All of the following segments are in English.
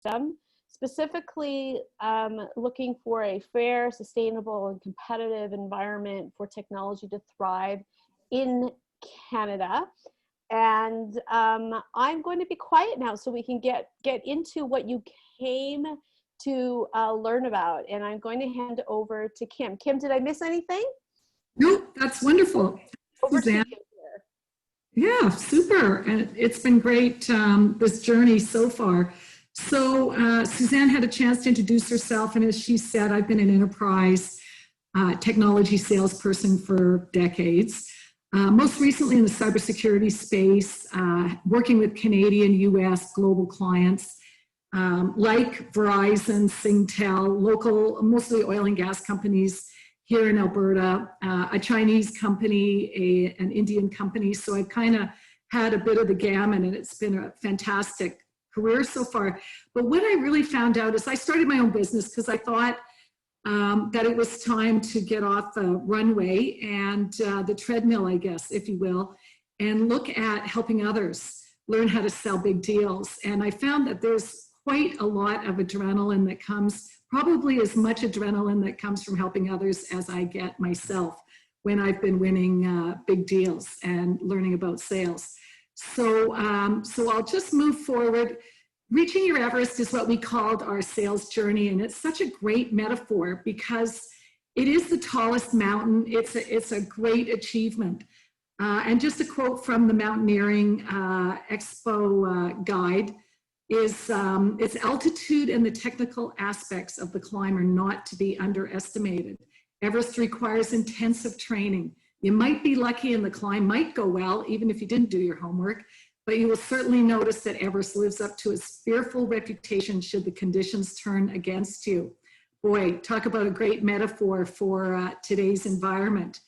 system, specifically looking for a fair, sustainable, and competitive environment for technology to thrive in Canada. And I'm going to be quiet now so we can get into what you came to learn about. And I'm going to hand over to Kim. Kim, did I miss anything? No, that's wonderful. Over Suzanne. to you here. Yeah, super. And it's been great, this journey so far. So Suzanne had a chance to introduce herself. And as she said, I've been an enterprise technology salesperson for decades. Most recently in the cybersecurity space, working with Canadian, US, global clients like Verizon, Singtel, local, mostly oil and gas companies here in Alberta, a Chinese company, an Indian company. So I've kind of had a bit of the gamut, and it's been a fantastic career so far. But what I really found out is I started my own business because I thought that it was time to get off the runway and the treadmill, I guess, if you will, and look at helping others learn how to sell big deals. And I found that there's quite a lot of adrenaline that comes, probably as much adrenaline that comes from helping others as I get myself when I've been winning big deals and learning about sales. So I'll just move forward. Reaching your Everest is what we called our sales journey, and it's such a great metaphor because it is the tallest mountain. It's a great achievement. And just a quote from the Mountaineering Expo guide is, its altitude and the technical aspects of the climb are not to be underestimated. Everest requires intensive training. You might be lucky and the climb might go well, even if you didn't do your homework, but you will certainly notice that Everest lives up to its fearful reputation should the conditions turn against you. Boy, talk about a great metaphor for today's environment.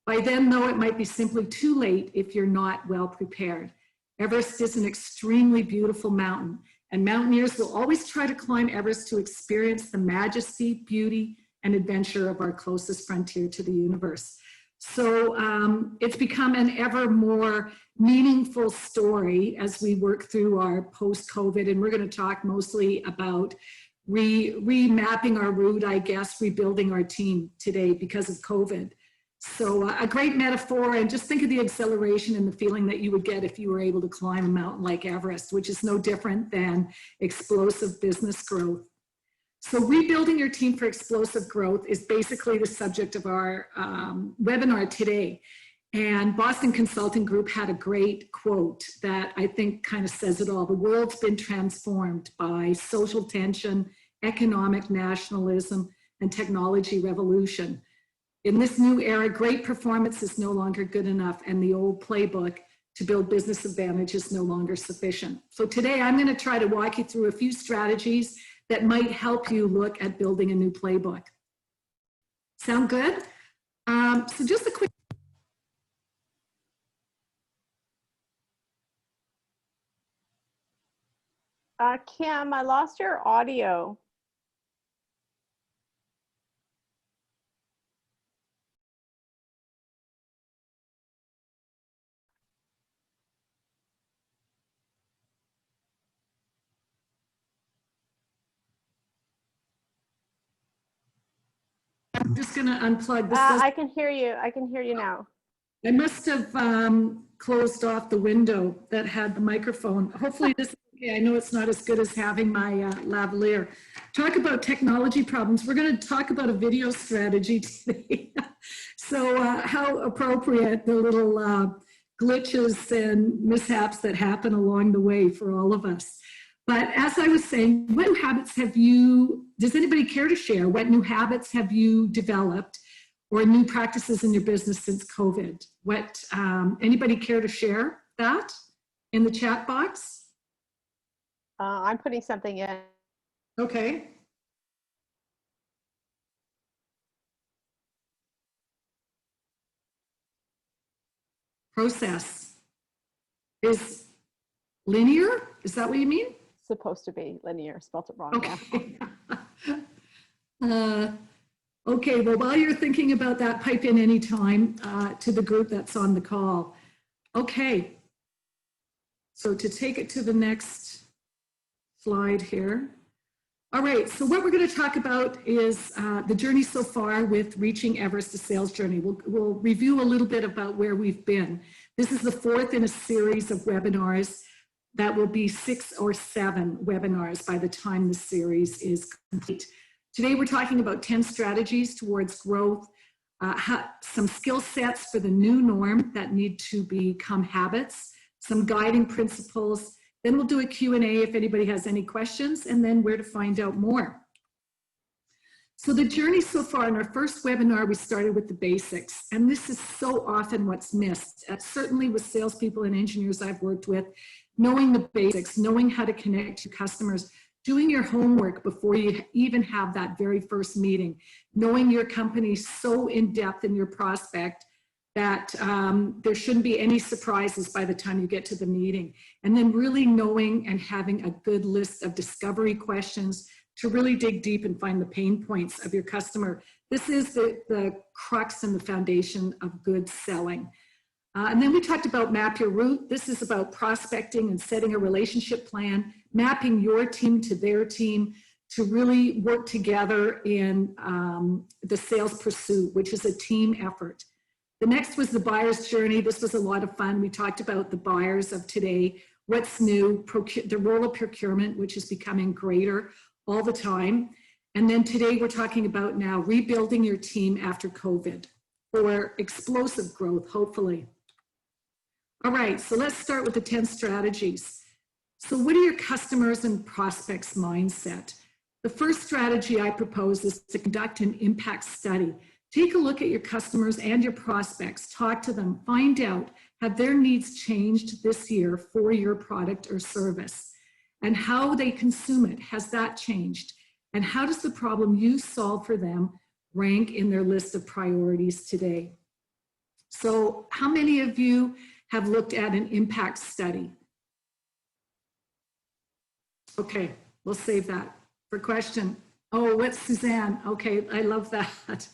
By then, though, it might be simply too late if you're not well prepared. Everest is an extremely beautiful mountain, and mountaineers will always try to climb Everest to experience the majesty, beauty, and adventure of our closest frontier to the universe. So it's become an ever more meaningful story as we work through our post-COVID, and we're going to talk mostly about remapping our route, I guess, rebuilding our team today because of COVID. So a great metaphor, and just think of the exhilaration and the feeling that you would get if you were able to climb a mountain like Everest, which is no different than explosive business growth. So rebuilding your team for explosive growth is basically the subject of our webinar today. And Boston Consulting Group had a great quote that I think kind of says it all. The world's been transformed by social tension, economic nationalism, and technology revolution. In this new era, great performance is no longer good enough, and the old playbook to build business advantage is no longer sufficient. So today I'm going to try to walk you through a few strategies that might help you look at building a new playbook. Sound good? So just a quick. Kim, I lost your audio. I'm just going to unplug this. I can hear you. I can hear you now. I must have closed off the window that had the microphone. Hopefully this is okay. I know it's not as good as having my lavalier. Talk about technology problems. We're going to talk about a video strategy today. So how appropriate the little glitches and mishaps that happen along the way for all of us. But as I was saying, what new habits have you, does anybody care to share? What new habits have you developed or new practices in your business since COVID? What, anybody care to share that in the chat box? I'm putting something in. Okay. Process is linear? Is that what you mean? Supposed to be linear, spelled it wrong. Okay. Okay, well, while you're thinking about that, pipe in anytime to the group that's on the call. Okay, so to take it to the next slide here. All right, so what we're going to talk about is the journey so far with reaching Everest, the sales journey. We'll review a little bit about where we've been. This is the fourth in a series of webinars. That will be 6 or 7 webinars by the time the series is complete. Today we're talking about 10 strategies towards growth, some skill sets for the new norm that need to become habits, some guiding principles. Then we'll do a Q&A if anybody has any questions, and then where to find out more. So the journey so far, in our first webinar, we started with the basics, and this is so often what's missed. Certainly with salespeople and engineers I've worked with, knowing the basics, knowing how to connect to customers, doing your homework before you even have that very first meeting, knowing your company so in depth in your prospect that there shouldn't be any surprises by the time you get to the meeting. And then really knowing and having a good list of discovery questions to really dig deep and find the pain points of your customer. This is the crux and the foundation of good selling. And then we talked about map your route. This is about prospecting and setting a relationship plan, mapping your team to their team to really work together in the sales pursuit, which is a team effort. The next was the buyer's journey. This was a lot of fun. We talked about the buyers of today, what's new, the role of procurement, which is becoming greater all the time. And then today we're talking about now rebuilding your team after COVID for explosive growth, hopefully. All right, so let's start with the 10 strategies. So what are your customers and prospects' mindset? The first strategy I propose is to conduct an impact study. Take a look at your customers and your prospects, talk to them, find out, have their needs changed this year for your product or service? And how they consume it, has that changed? And how does the problem you solve for them rank in their list of priorities today? So how many of you have looked at an impact study? Okay, we'll save that for question. Oh, what's Suzanne? Okay, I love that.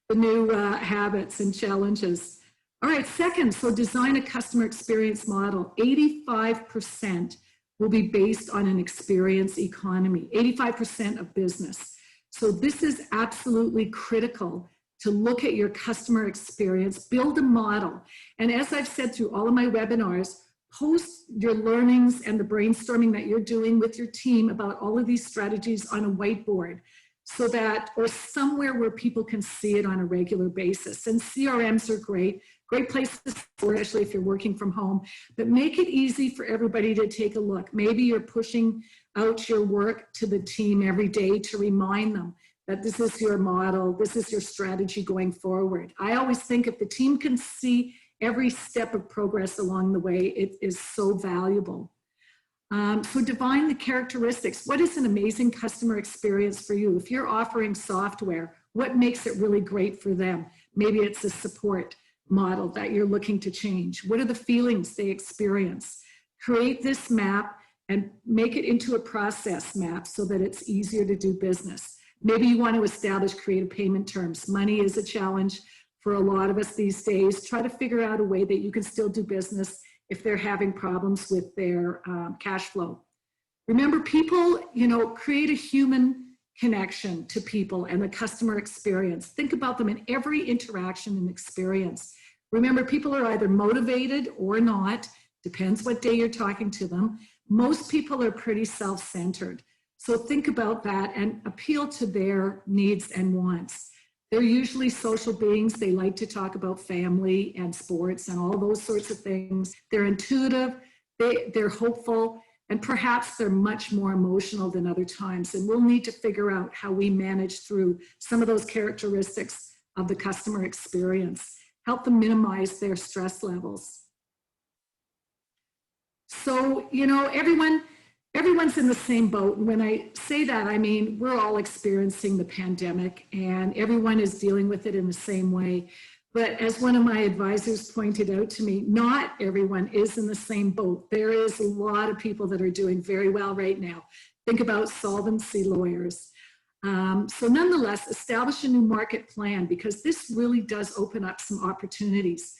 The new habits and challenges. All right, second, so design a customer experience model. 85% will be based on an experience economy, 85% of business. So this is absolutely critical to look at your customer experience, build a model. And as I've said through all of my webinars, post your learnings and the brainstorming that you're doing with your team about all of these strategies on a whiteboard, so that, or somewhere where people can see it on a regular basis. And CRMs are great places for, especially if you're working from home, but make it easy for everybody to take a look. Maybe you're pushing out your work to the team every day to remind them that this is your model, this is your strategy going forward. I always think if the team can see every step of progress along the way, it is so valuable. So define the characteristics. What is an amazing customer experience for you? If you're offering software, what makes it really great for them? Maybe it's a support model that you're looking to change. What are the feelings they experience? Create this map and make it into a process map so that it's easier to do business. Maybe you want to establish creative payment terms. Money is a challenge for a lot of us these days. Try to figure out a way that you can still do business if they're having problems with their cash flow. Remember, people, create a human connection to people and the customer experience. Think about them in every interaction and experience. Remember, people are either motivated or not, depends what day you're talking to them. Most people are pretty self-centered. So think about that and appeal to their needs and wants. They're usually social beings. They like to talk about family and sports and all those sorts of things. They're intuitive, they're hopeful, and perhaps they're much more emotional than other times. And we'll need to figure out how we manage through some of those characteristics of the customer experience, help them minimize their stress levels. So, everyone's in the same boat. And when I say that, I mean, we're all experiencing the pandemic and everyone is dealing with it in the same way. But as one of my advisors pointed out to me, not everyone is in the same boat. There is a lot of people that are doing very well right now. Think about solvency lawyers. So nonetheless, establish a new market plan because this really does open up some opportunities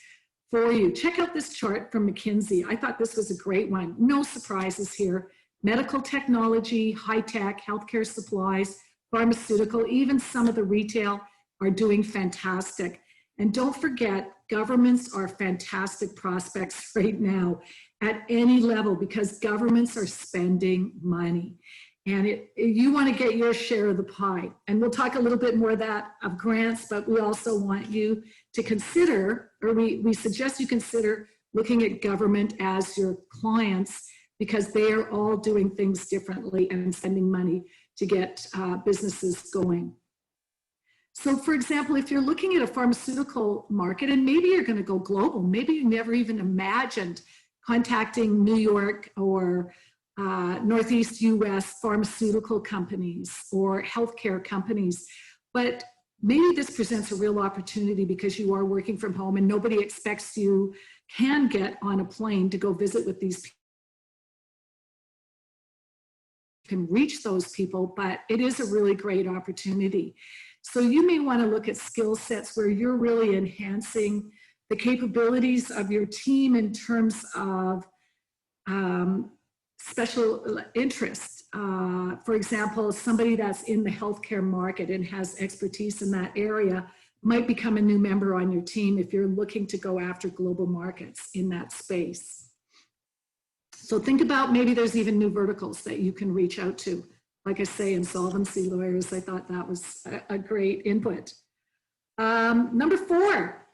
for you. Check out this chart from McKinsey. I thought this was a great one. No surprises here. medical technology, high-tech, healthcare supplies, pharmaceutical, even some of the retail are doing fantastic. And don't forget, governments are fantastic prospects right now at any level because governments are spending money. And you want to get your share of the pie. And we'll talk a little bit more of grants, but we also want you to consider, or we suggest you consider looking at government as your clients because they are all doing things differently and spending money to get businesses going. So for example, if you're looking at a pharmaceutical market, and maybe you're going to go global, maybe you never even imagined contacting New York or Northeast US pharmaceutical companies or healthcare companies, but maybe this presents a real opportunity because you are working from home and nobody expects you can get on a plane to go visit with these people. You can reach those people, but it is a really great opportunity. So you may want to look at skill sets where you're really enhancing the capabilities of your team in terms of special interest. For example, somebody that's in the healthcare market and has expertise in that area might become a new member on your team if you're looking to go after global markets in that space. So think about maybe there's even new verticals that you can reach out to. Like I say, insolvency lawyers, I thought that was a great input. Number 4,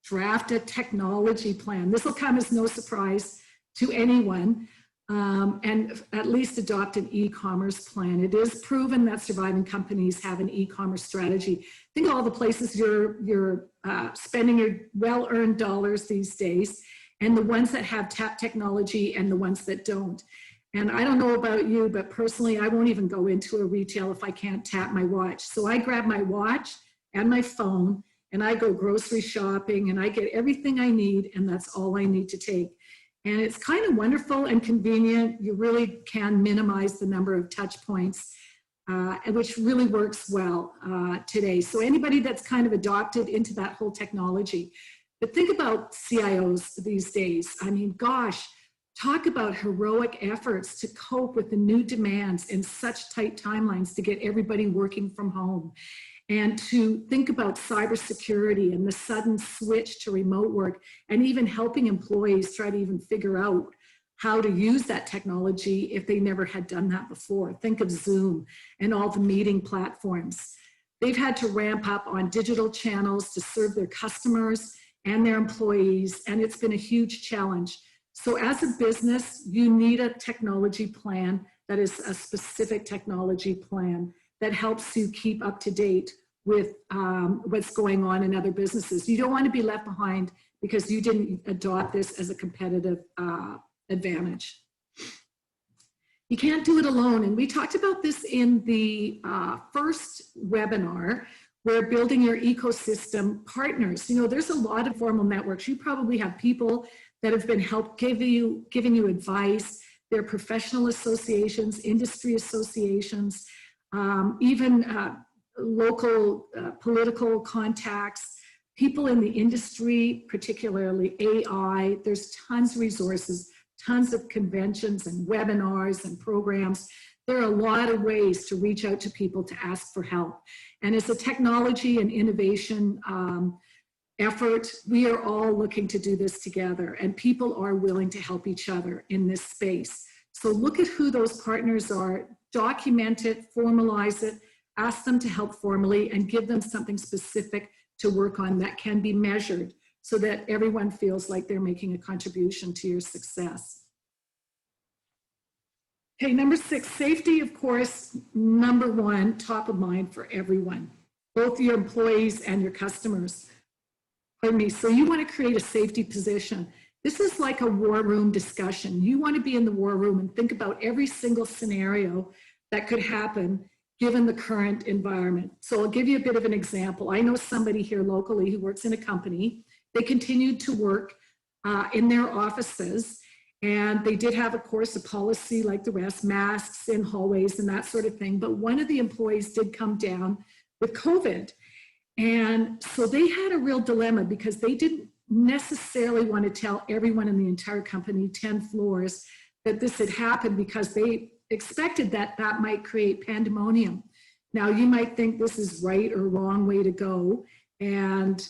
draft a technology plan. This will come as no surprise to anyone, and at least adopt an e-commerce plan. It is proven that surviving companies have an e-commerce strategy. Think of all the places you're spending your well-earned dollars these days, and the ones that have tap technology and the ones that don't. And I don't know about you, but personally, I won't even go into a retail if I can't tap my watch. So I grab my watch and my phone and I go grocery shopping and I get everything I need, and that's all I need to take. And it's kind of wonderful and convenient. You really can minimize the number of touch points, which really works well today. So anybody that's kind of adopted into that whole technology. But think about CIOs these days. I mean, gosh, talk about heroic efforts to cope with the new demands in such tight timelines to get everybody working from home. And to think about cybersecurity and the sudden switch to remote work, and even helping employees try to even figure out how to use that technology if they never had done that before. Think of Zoom and all the meeting platforms. They've had to ramp up on digital channels to serve their customers and their employees, and it's been a huge challenge. So as a business, you need a technology plan that is a specific technology plan that helps you keep up to date with what's going on in other businesses. You don't want to be left behind because you didn't adopt this as a competitive advantage. You can't do it alone. And we talked about this in the first webinar, where building your ecosystem partners. You know, there's a lot of formal networks. You probably have people that have been giving you advice. There are professional associations, industry associations, even local political contacts, people in the industry, particularly AI. There's tons of resources, tons of conventions and webinars and programs. There are a lot of ways to reach out to people to ask for help. And as a technology and innovation effort, we are all looking to do this together, and people are willing to help each other in this space. So look at who those partners are, document it, formalize it, ask them to help formally, and give them something specific to work on that can be measured so that everyone feels like they're making a contribution to your success. Okay, number 6, safety, of course, number 1, top of mind for everyone, both your employees and your customers. Pardon me. So you want to create a safety position. This is like a war room discussion. You want to be in the war room and think about every single scenario that could happen given the current environment. So I'll give you a bit of an example. I know somebody here locally who works in a company. They continued to work in their offices, and they did have, of course, a policy like the rest, masks in hallways and that sort of thing. But one of the employees did come down with COVID. And so they had a real dilemma because they didn't necessarily want to tell everyone in the entire company, 10 floors, that this had happened because they expected that that might create pandemonium. Now, you might think this is right or wrong way to go. And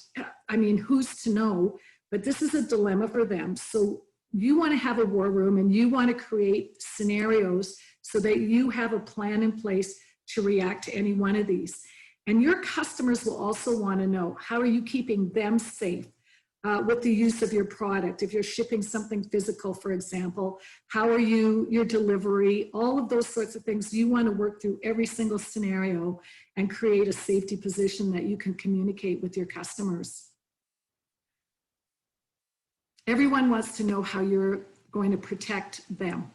I mean, who's to know? But this is a dilemma for them. So you want to have a war room and you want to create scenarios so that you have a plan in place to react to any one of these. And your customers will also want to know, how are you keeping them safe with the use of your product? If you're shipping something physical, for example, how are you, your delivery, all of those sorts of things. You want to work through every single scenario and create a safety position that you can communicate with your customers. Everyone wants to know how you're going to protect them.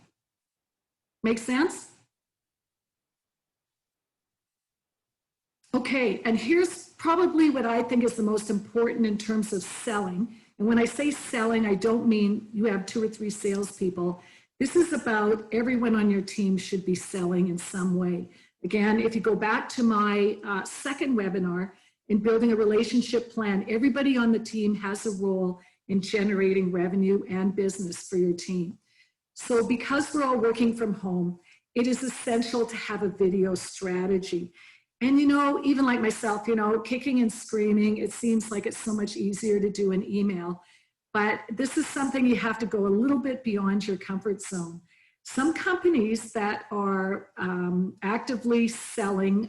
Make sense? Okay, and here's probably what I think is the most important in terms of selling. And when I say selling, I don't mean you have 2 or 3 salespeople. This is about everyone on your team should be selling in some way. Again, if you go back to my second webinar in building a relationship plan, everybody on the team has a role in generating revenue and business for your team. So because we're all working from home, it is essential to have a video strategy. And, you know, even like myself, you know, kicking and screaming, it seems like it's so much easier to do an email. But this is something you have to go a little bit beyond your comfort zone. Some companies that are actively selling,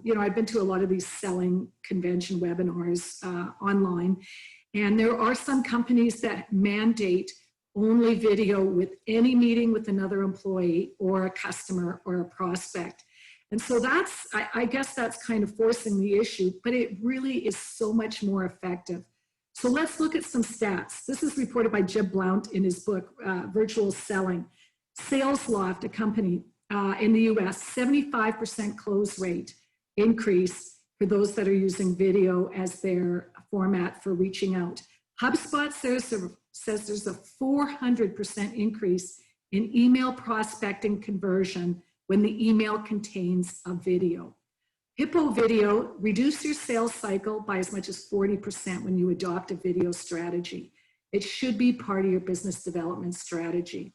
you know, I've been to a lot of these selling convention webinars online, and there are some companies that mandate only video with any meeting with another employee or a customer or a prospect. And so that's, I guess that's kind of forcing the issue, but it really is so much more effective. So let's look at some stats. This is reported by Jeb Blount in his book, Virtual Selling. SalesLoft, a company in the US, 75% close rate increase for those that are using video as their format for reaching out. HubSpot says there's a 400% increase in email prospecting conversion when the email contains a video. Hippo Video, reduce your sales cycle by as much as 40% when you adopt a video strategy. It should be part of your business development strategy.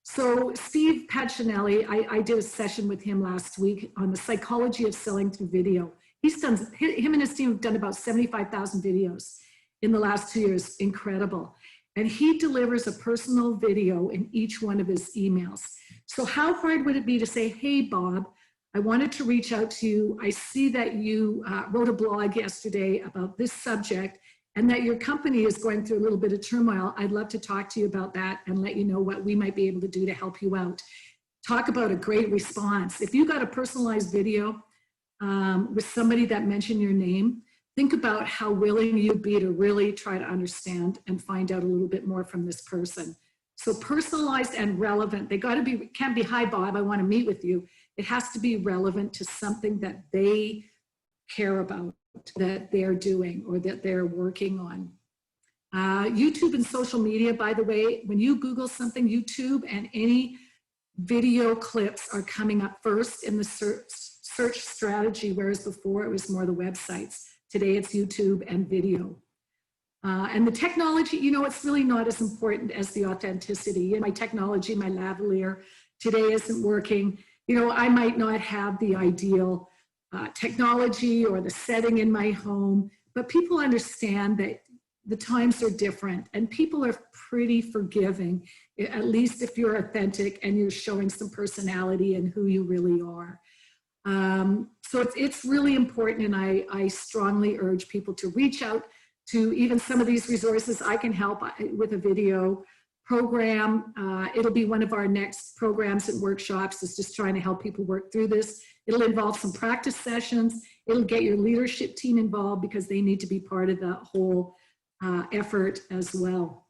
So Steve Pacinelli, I did a session with him last week on the psychology of selling through video. He's done, him and his team have done about 75,000 videos in the last 2 years, incredible. And he delivers a personal video in each one of his emails. So how hard would it be to say, hey, Bob, I wanted to reach out to you. I see that you wrote a blog yesterday about this subject and that your company is going through a little bit of turmoil. I'd love to talk to you about that and let you know what we might be able to do to help you out. Talk about a great response. If you got a personalized video with somebody that mentioned your name, think about how willing you'd be to really try to understand and find out a little bit more from this person. So personalized and relevant. They got to be, can't be, hi, Bob, I want to meet with you. It has to be relevant to something that they care about, that they're doing or that they're working on. YouTube and social media, by the way, when you Google something, YouTube and any video clips are coming up first in the search strategy, whereas before it was more the websites. Today it's YouTube and video. And the technology, you know, it's really not as important as the authenticity. My technology, my lavalier today isn't working. You know, I might not have the ideal technology or the setting in my home, but people understand that the times are different and people are pretty forgiving, at least if you're authentic and you're showing some personality and who you really are. So it's really important, and I strongly urge people to reach out to even some of these resources. I can help with a video program. It'll be one of our next programs and workshops, is just trying to help people work through this. It'll involve some practice sessions. It'll get your leadership team involved because they need to be part of the whole effort as well.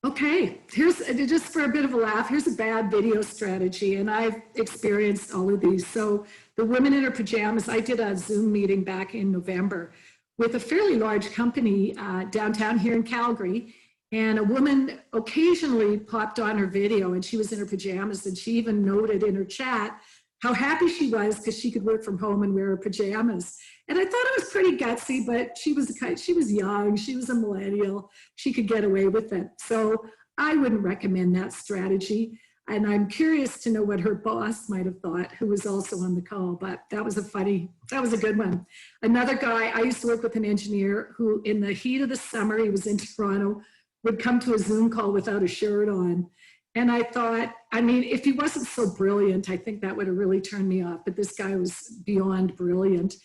Okay, here's, just for a bit of a laugh, here's a bad video strategy, and I've experienced all of these. So the women in her pajamas, I did a Zoom meeting back in November with a fairly large company downtown here in Calgary, and a woman occasionally popped on her video and she was in her pajamas, and she even noted in her chat how happy she was because she could work from home and wear her pajamas. And I thought it was pretty gutsy, but she was young, she was a millennial, she could get away with it. So I wouldn't recommend that strategy. And I'm curious to know what her boss might have thought, who was also on the call, but that was a good one. Another guy, I used to work with an engineer who in the heat of the summer, he was in Toronto, would come to a Zoom call without a shirt on. And I thought, I mean, if he wasn't so brilliant, I think that would have really turned me off. But this guy was beyond brilliant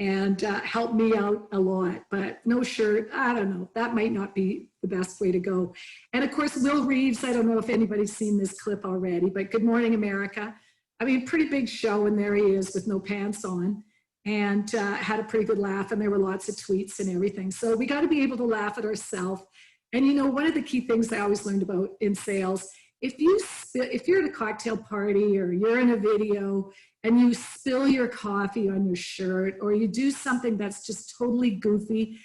and helped me out a lot. But no shirt, I don't know. That might not be the best way to go. And of course, Will Reeves, I don't know if anybody's seen this clip already, but Good Morning America. I mean, pretty big show, and there he is with no pants on, and had a pretty good laugh, and there were lots of tweets and everything. So we got to be able to laugh at ourselves. And you know, one of the key things I always learned about in sales, if you're at a cocktail party or you're in a video and you spill your coffee on your shirt, or you do something that's just totally goofy,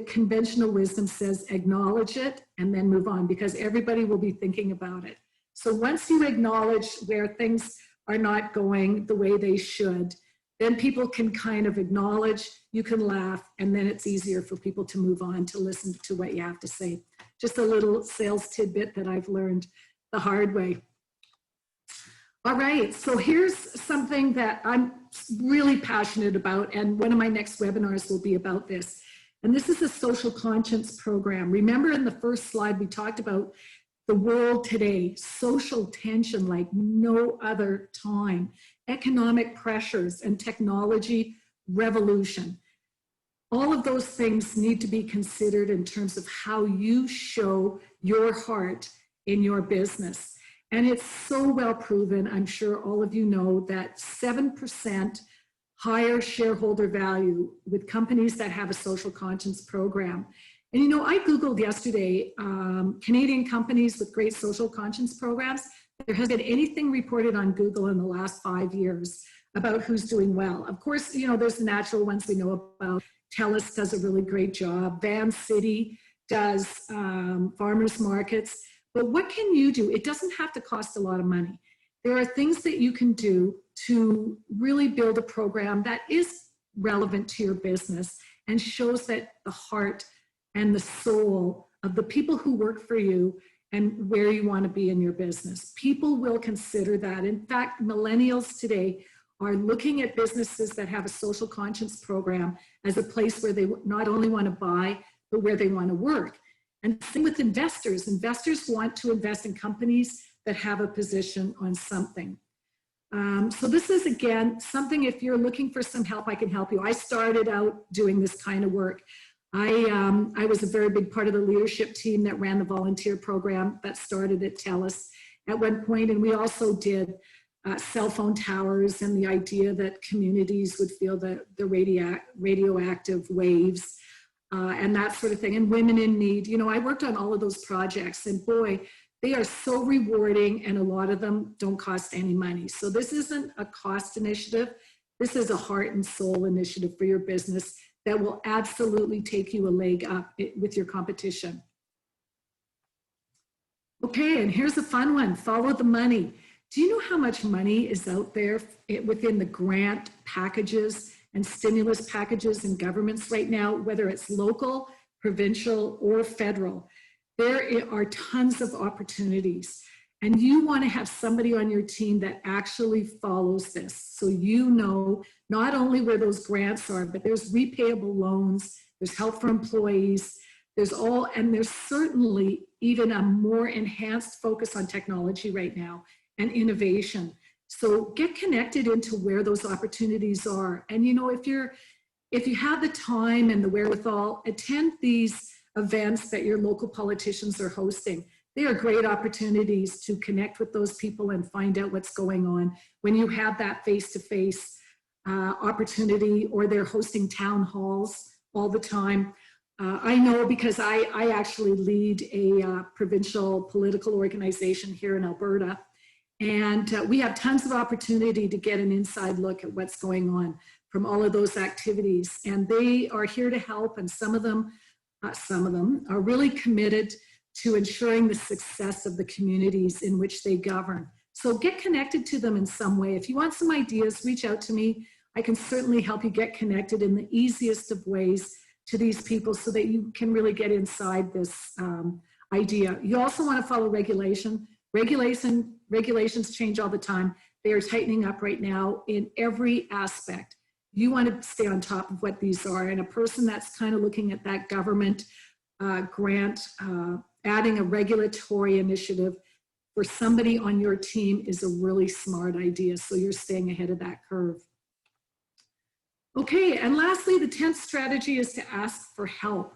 conventional wisdom says acknowledge it and then move on, because everybody will be thinking about it. So once you acknowledge where things are not going the way they should, then people can kind of acknowledge, you can laugh, and then it's easier for people to move on to listen to what you have to say. Just a little sales tidbit that I've learned the hard way. All right, so here's something that I'm really passionate about, and one of my next webinars will be about this. And this is a social conscience program. Remember in the first slide, we talked about the world today, social tension like no other time, economic pressures and technology revolution. All of those things need to be considered in terms of how you show your heart in your business. And it's so well proven, I'm sure all of you know, that 7% higher shareholder value with companies that have a social conscience program. And you know, I Googled yesterday, Canadian companies with great social conscience programs. There hasn't been anything reported on Google in the last 5 years about who's doing well. Of course, you know, there's the natural ones we know about. TELUS does a really great job. Van City does farmers markets. But what can you do? It doesn't have to cost a lot of money. There are things that you can do to really build a program that is relevant to your business and shows that the heart and the soul of the people who work for you and where you want to be in your business. People will consider that. In fact, millennials today are looking at businesses that have a social conscience program as a place where they not only want to buy, but where they want to work. And same with investors. Investors want to invest in companies that have a position on something. So this is, again, something, if you're looking for some help, I can help you. I started out doing this kind of work. I was a very big part of the leadership team that ran the volunteer program that started at TELUS at one point, and we also did cell phone towers and the idea that communities would feel the radioactive waves and that sort of thing, and women in need. You know, I worked on all of those projects, and boy, they are so rewarding, and a lot of them don't cost any money. So this isn't a cost initiative. This is a heart and soul initiative for your business that will absolutely take you a leg up with your competition. Okay, and here's a fun one, follow the money. Do you know how much money is out there within the grant packages and stimulus packages in governments right now, whether it's local, provincial, or federal? There are tons of opportunities, and you want to have somebody on your team that actually follows this. So you know not only where those grants are, but there's repayable loans, there's help for employees, and there's certainly even a more enhanced focus on technology right now and innovation. So get connected into where those opportunities are. And you know, if you have the time and the wherewithal, attend these events that your local politicians are hosting. They are great opportunities to connect with those people and find out what's going on when you have that face-to-face opportunity, or they're hosting town halls all the time. I know because I actually lead a provincial political organization here in Alberta, and we have tons of opportunity to get an inside look at what's going on from all of those activities. And they are here to help, and some of them are really committed to ensuring the success of the communities in which they govern. So get connected to them in some way. If you want some ideas, reach out to me. I can certainly help you get connected in the easiest of ways to these people so that you can really get inside this idea. You also want to follow regulations change all the time. They are tightening up right now in every aspect. You want to stay on top of what these are. And a person that's kind of looking at that government grant, adding a regulatory initiative for somebody on your team is a really smart idea. So you're staying ahead of that curve. Okay, and lastly, the 10th strategy is to ask for help.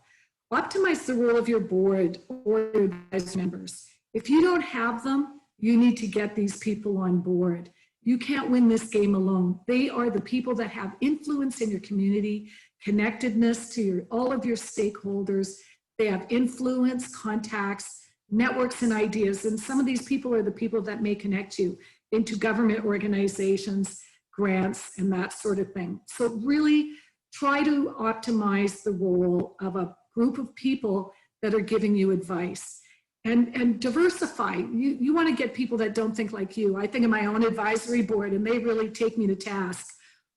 Optimize the role of your board or your advisory members. If you don't have them, you need to get these people on board. You can't win this game alone. They are the people that have influence in your community, connectedness to all of your stakeholders. They have influence, contacts, networks, and ideas. And some of these people are the people that may connect you into government organizations, grants, and that sort of thing. So really try to optimize the role of a group of people that are giving you advice. And diversify. You want to get people that don't think like you. I think of my own advisory board, and they really take me to task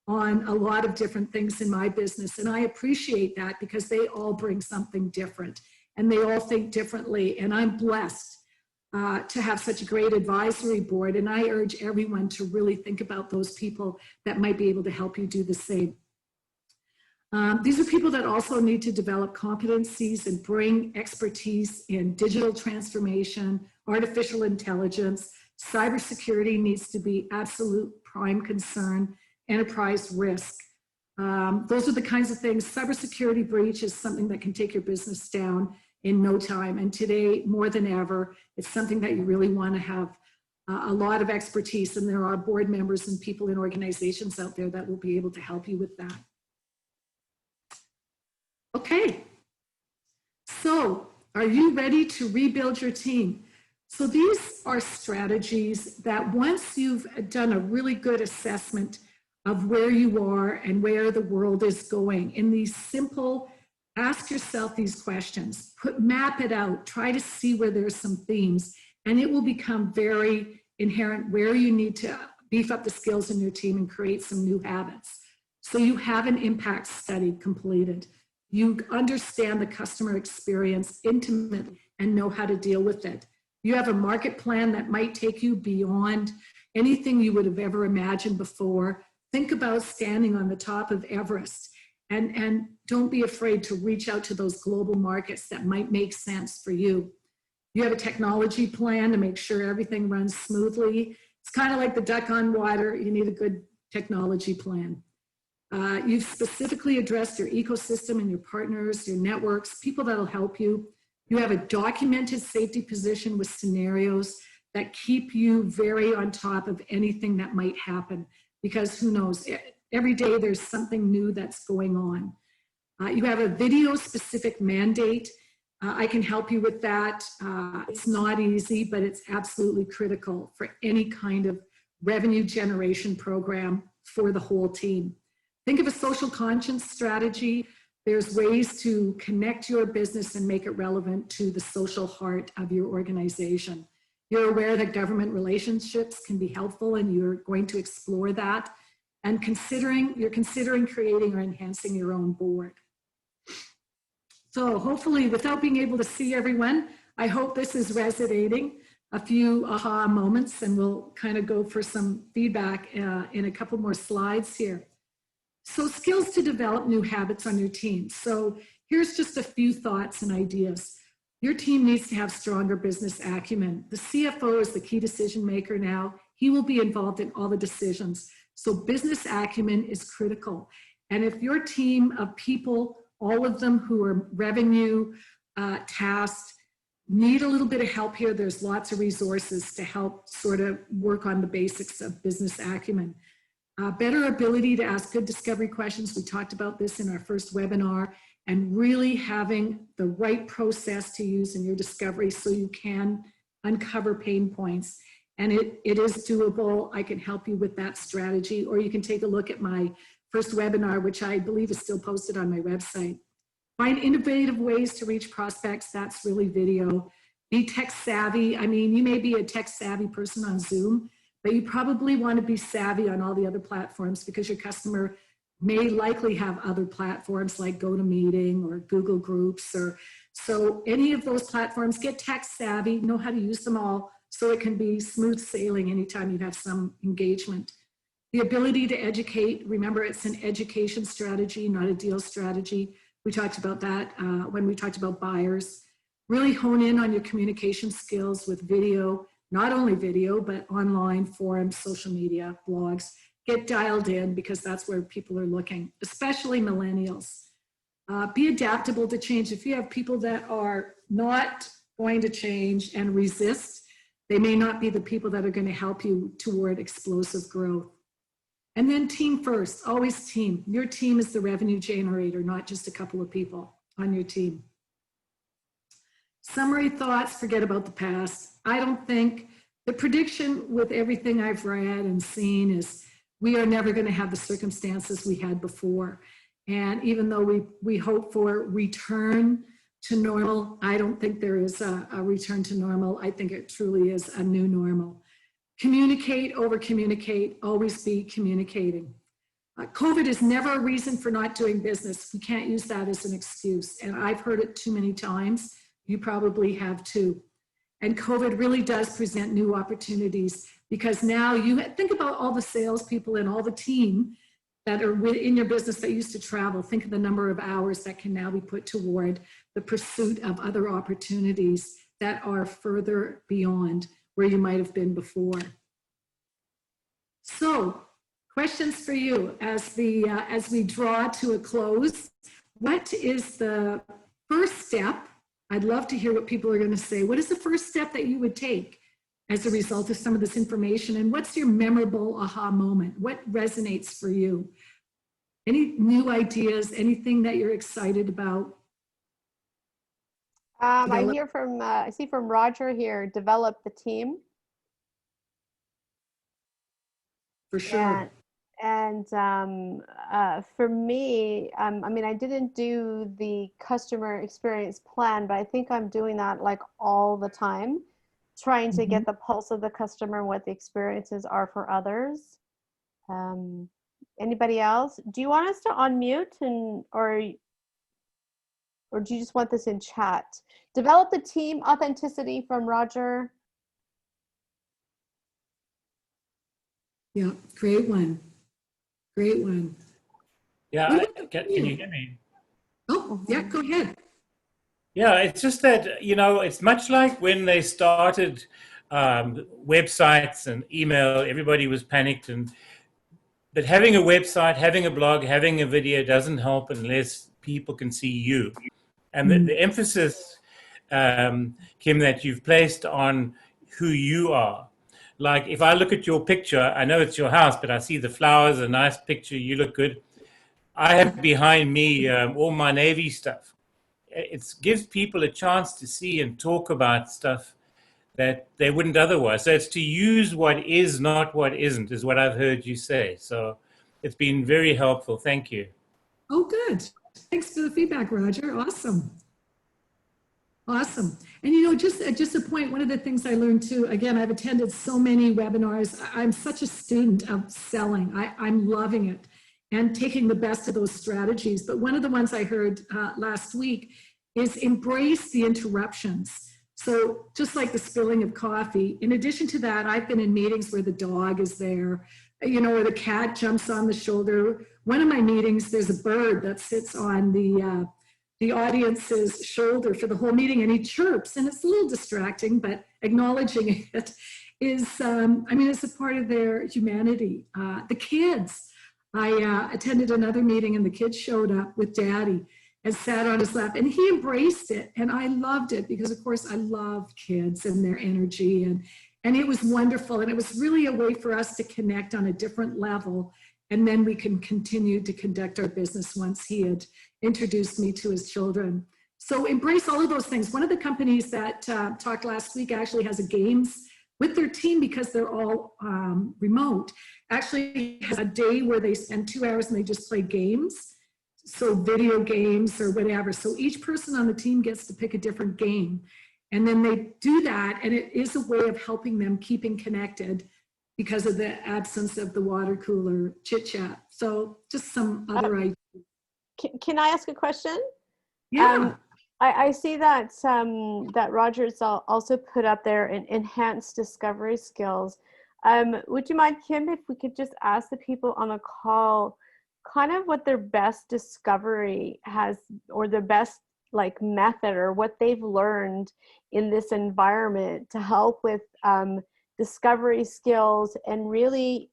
on a lot of different things in my business. And I appreciate that because they all bring something different and they all think differently. And I'm blessed to have such a great advisory board. And I urge everyone to really think about those people that might be able to help you do the same. These are people that also need to develop competencies and bring expertise in digital transformation, artificial intelligence. Cybersecurity needs to be absolute prime concern, enterprise risk. Those are the kinds of things. Cybersecurity breach is something that can take your business down in no time. And today, more than ever, it's something that you really want to have a lot of expertise. And there are board members and people in organizations out there that will be able to help you with that. Okay, so are you ready to rebuild your team? So these are strategies that once you've done a really good assessment of where you are and where the world is going, in these simple, ask yourself these questions, map it out, try to see where there's some themes, and it will become very inherent where you need to beef up the skills in your team and create some new habits. So you have an impact study completed. You understand the customer experience intimately and know how to deal with it. You have a market plan that might take you beyond anything you would have ever imagined before. Think about standing on the top of Everest and don't be afraid to reach out to those global markets that might make sense for you. You have a technology plan to make sure everything runs smoothly. It's kind of like the duck on water. You need a good technology plan. You've specifically addressed your ecosystem and your partners, your networks, people that'll help you. You have a documented safety position with scenarios that keep you very on top of anything that might happen, because who knows, every day there's something new that's going on. You have a video specific mandate. I can help you with that. It's not easy, but it's absolutely critical for any kind of revenue generation program for the whole team. Think of a social conscience strategy. There's ways to connect your business and make it relevant to the social heart of your organization. You're aware that government relationships can be helpful, and you're going to explore that. And you're considering creating or enhancing your own board. So hopefully, without being able to see everyone, I hope this is resonating. A few aha moments, and we'll kind of go for some feedback in a couple more slides here. So skills to develop new habits on your team. So here's just a few thoughts and ideas. Your team needs to have stronger business acumen. The CFO is the key decision maker now. He will be involved in all the decisions. So business acumen is critical. And if your team of people, all of them who are revenue tasked, need a little bit of help here, there's lots of resources to help sort of work on the basics of business acumen. Better ability to ask good discovery questions. We talked about this in our first webinar, and really having the right process to use in your discovery so you can uncover pain points. And it is doable. I can help you with that strategy, or you can take a look at my first webinar, which I believe is still posted on my website. Find innovative ways to reach prospects. That's really video. Be tech savvy. I mean, you may be a tech savvy person on Zoom, but you probably want to be savvy on all the other platforms, because your customer may likely have other platforms like GoToMeeting or Google Groups or So any of those platforms, get tech savvy, know how to use them all so it can be smooth sailing anytime you have some engagement. The ability to educate, remember it's an education strategy, not a deal strategy. We talked about that when we talked about buyers. Really hone in on your communication skills with video, not only video, but online forums, social media, blogs. Get dialed in because that's where people are looking, especially millennials. Be adaptable to change. If you have people that are not going to change and resist, they may not be the people that are going to help you toward explosive growth. And then team first, always team. Your team is the revenue generator, not just a couple of people on your team. Summary thoughts, forget about the past. I don't think, the prediction with everything I've read and seen is we are never going to have the circumstances we had before. And even though we hope for return to normal, I don't think there is a return to normal. I think it truly is a new normal. Communicate over communicate, always be communicating. COVID is never a reason for not doing business. We can't use that as an excuse. And I've heard it too many times. You probably have too. And COVID really does present new opportunities because now you think about all the salespeople and all the team that are in your business that used to travel. Think of the number of hours that can now be put toward the pursuit of other opportunities that are further beyond where you might have been before. So, questions for you as we draw to a close. What is the first step? I'd love to hear what people are going to say. What is the first step that you would take as a result of some of this information? And what's your memorable aha moment? What resonates for you? Any new ideas? Anything that you're excited about? I see from Roger here, develop the team. For sure. And for me, I mean, I didn't do the customer experience plan, but I think I'm doing that like all the time, trying to get the pulse of the customer, what the experiences are for others. Anybody else? Do you want us to unmute or do you just want this in chat? Develop the team, authenticity from Roger. Yeah, great one. Great one. Yeah, can you hear me? Oh, yeah, go ahead. Yeah, it's just that, you know, it's much like when they started websites and email, everybody was panicked. But having a website, having a blog, having a video doesn't help unless people can see you. And the emphasis, Kim, that you've placed on who you are. Like if I look at your picture, I know it's your house, but I see the flowers, a nice picture, you look good. I have behind me all my Navy stuff. It gives people a chance to see and talk about stuff that they wouldn't otherwise. So it's to use what is, not what isn't, is what I've heard you say. So it's been very helpful. Thank you. Oh, good. Thanks for the feedback, Roger. Awesome. Awesome. And you know, just a point, one of the things I learned too, again, I've attended so many webinars. I'm such a student of selling. I'm loving it and taking the best of those strategies. But one of the ones I heard last week is embrace the interruptions. So just like the spilling of coffee, in addition to that, I've been in meetings where the dog is there, you know, or the cat jumps on the shoulder. One of my meetings, there's a bird that sits on the audience's shoulder for the whole meeting and he chirps and it's a little distracting, but acknowledging it is, I mean, it's a part of their humanity. The kids, I attended another meeting and the kids showed up with daddy and sat on his lap and he embraced it. And I loved it because of course I love kids and their energy and it was wonderful. And it was really a way for us to connect on a different level. And then we can continue to conduct our business once he had introduced me to his children. So embrace all of those things. One of the companies that talked last week actually has a games with their team because they're all remote, actually has a day where they spend 2 hours and they just play games. So video games or whatever. So each person on the team gets to pick a different game. And then they do that. And it is a way of helping them keeping connected because of the absence of the water cooler chit chat. So just some other ideas. Can I ask a question? Yeah. I see that that Roger's also put up there in enhanced discovery skills. Would you mind, Kim, if we could just ask the people on the call kind of what their best discovery has, or their best like method, or what they've learned in this environment to help with discovery skills and really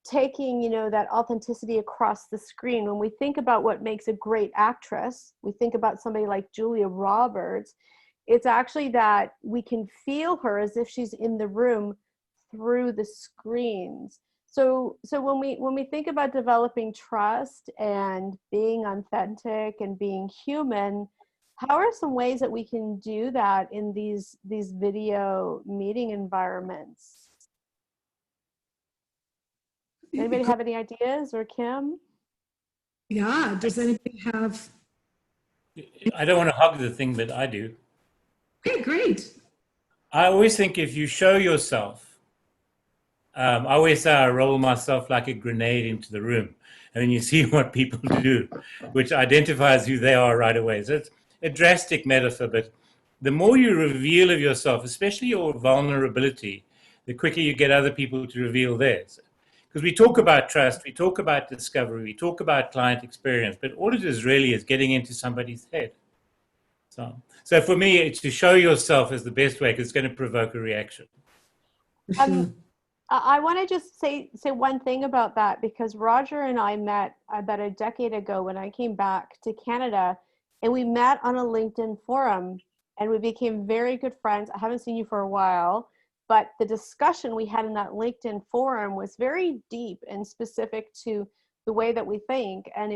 taking, you know, that authenticity across the screen. When we think about what makes a great actress, we think about somebody like Julia Roberts. It's actually that we can feel her as if she's in the room through the screens. So when we think about developing trust and being authentic and being human, how are some ways that we can do that in these video meeting environments? Anybody have any ideas, or Kim? Yeah, does anybody have? I don't want to hog the thing, but I do. Okay, great. I always think if you show yourself, I always say I roll myself like a grenade into the room, and then you see what people do, which identifies who they are right away. So it's a drastic metaphor, but the more you reveal of yourself, especially your vulnerability, the quicker you get other people to reveal theirs. Because we talk about trust, we talk about discovery, we talk about client experience, but all it is really is getting into somebody's head. So for me, it's to show yourself is the best way, because it's going to provoke a reaction. For sure. I want to just say one thing about that, because Roger and I met about a decade ago when I came back to Canada, and we met on a LinkedIn forum, and we became very good friends. I haven't seen you for a while, but the discussion we had in that LinkedIn forum was very deep and specific to the way that we think, and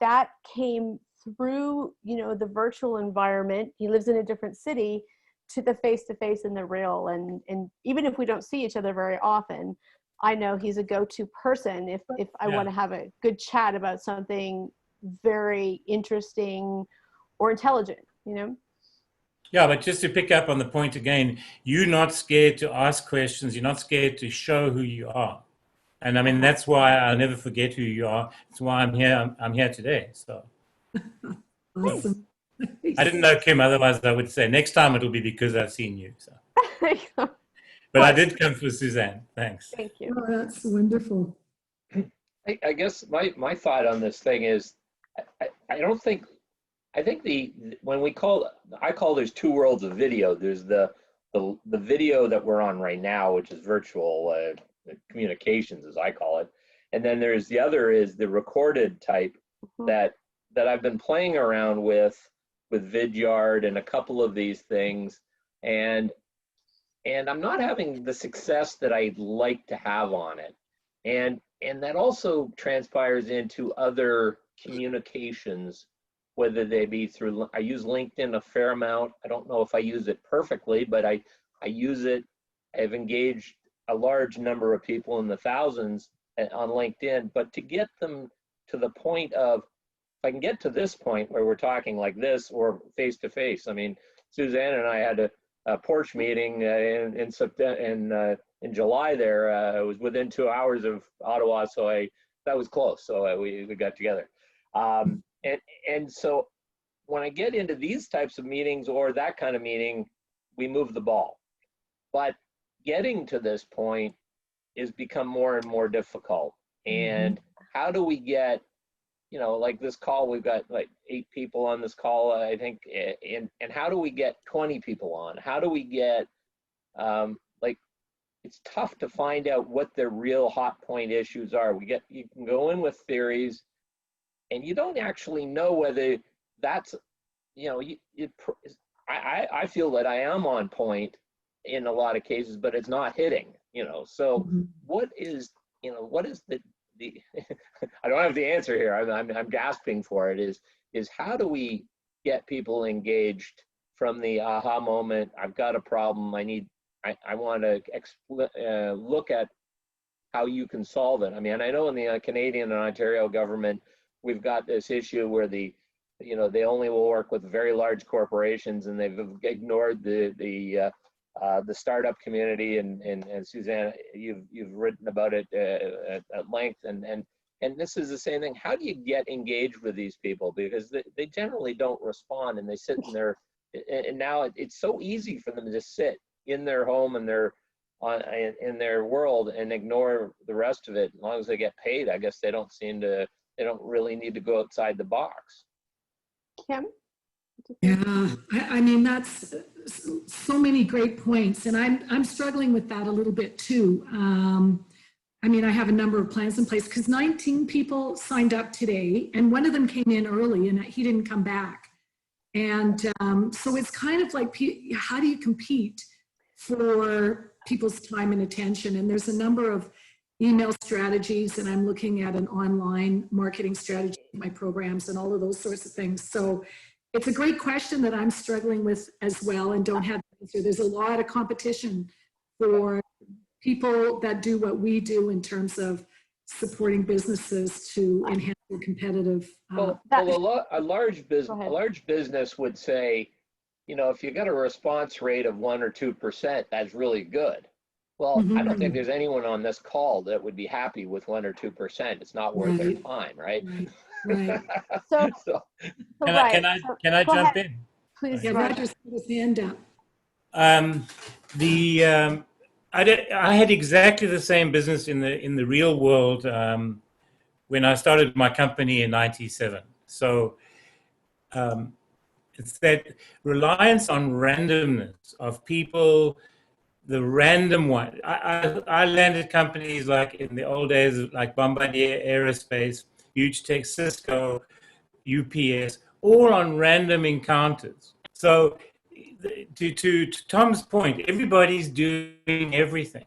that came through, you know, the virtual environment. He lives in a different city, to the face-to-face and the real, and even if we don't see each other very often, I know he's a go-to person if I want to have a good chat about something very interesting or intelligent, you know. Yeah, but just to pick up on the point again, you're not scared to ask questions, you're not scared to show who you are. And I mean, that's why I'll never forget who you are. It's why I'm here today. So Awesome. I didn't know Kim, otherwise I would say next time it'll be because I've seen you. So. Well, But I did come for Suzanne. Thanks. thank you. Oh, that's wonderful. I guess my thought on this thing is, I don't think, I think I call there's two worlds of video. There's the video that we're on right now, which is virtual communications, as I call it. And then there's the other is the recorded type that I've been playing around with Vidyard and a couple of these things. And I'm not having the success that I'd like to have on it. And that also transpires into other communications, whether they be through, I use LinkedIn a fair amount. I don't know if I use it perfectly, but I use it. I've engaged a large number of people in the thousands on LinkedIn, but to get them to the point of, if I can get to this point where we're talking like this or face to face. I mean, Suzanne and I had a porch meeting in September, in July there. It was within 2 hours of Ottawa, so that was close. So we got together. And so when I get into these types of meetings or that kind of meeting, we move the ball. But getting to this point is become more and more difficult. And how do we get, you know, like this call, we've got like 8 people on this call, I think, and how do we get 20 people on? How do we get, like, it's tough to find out what the real hot point issues are. You can go in with theories, and you don't actually know whether that's, you know, I feel that I am on point in a lot of cases, but it's not hitting, you know. So what is the I don't have the answer here. I'm gasping for it. Is how do we get people engaged from the aha moment? I've got a problem. I want to look at how you can solve it. I mean, I know in the Canadian and Ontario government, we've got this issue where they only will work with very large corporations, and they've ignored the startup community. And Suzanne, you've written about it at length, and and this is the same thing. How do you get engaged with these people? Because they generally don't respond, and they sit in their, and now it's so easy for them to just sit in their home and in their world and ignore the rest of it. As long as they get paid, I guess they don't really need to go outside the box. Kim? Yeah, I mean, that's so many great points, and I'm struggling with that a little bit too. I mean, I have a number of plans in place because 19 people signed up today, and one of them came in early and he didn't come back. And so it's kind of like, how do you compete for people's time and attention? And there's a number of email strategies, and I'm looking at an online marketing strategy, my programs and all of those sorts of things. So it's a great question that I'm struggling with as well and don't have the answer. There's a lot of competition for people that do what we do in terms of supporting businesses to enhance their competitive. A large business would say, you know, if you got a response rate of 1 or 2%, that's really good. Well, I don't think there's anyone on this call that would be happy with 1 or 2%. It's not worth their time, right? Right. So Can I jump in? Please, Yeah, Roger's put his hand up. I had exactly the same business in the real world when I started my company in '97. So it's that reliance on randomness of people, the random one. I landed companies like in the old days, like Bombardier Aerospace, Huge Tech, Cisco, UPS, all on random encounters. So to Tom's point, everybody's doing everything.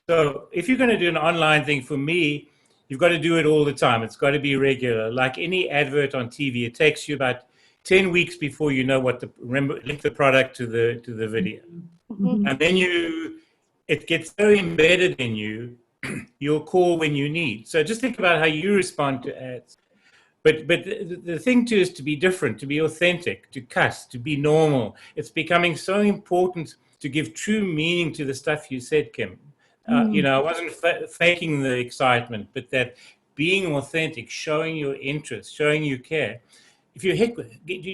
So if you're going to do an online thing, for me, you've got to do it all the time. It's got to be regular. Like any advert on TV, it takes you about 10 weeks before you know what link the product to the video. And then it gets so embedded in you, you'll call when you need. So just think about how you respond to ads. But the thing too is to be different, to be authentic, to cuss, to be normal. It's becoming so important to give true meaning to the stuff you said, Kim. You know, I wasn't faking the excitement, but that being authentic, showing your interest, showing you care. If you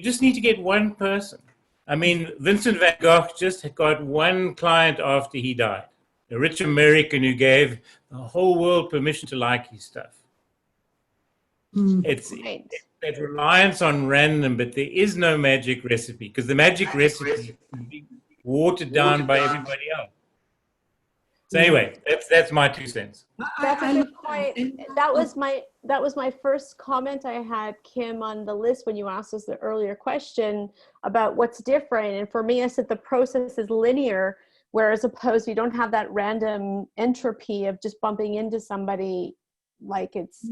just need to get one person. I mean, Vincent van Gogh just got one client after he died, a rich American who gave the whole world permission to like his stuff. It's that reliance on random, but there is no magic recipe because the magic recipe is being watered down by everybody else. So anyway, that's my 2 cents. That's a good point. That was my first comment I had, Kim, on the list when you asked us the earlier question about what's different. And for me, I said the process is linear, whereas opposed you don't have that random entropy of just bumping into somebody. Like it's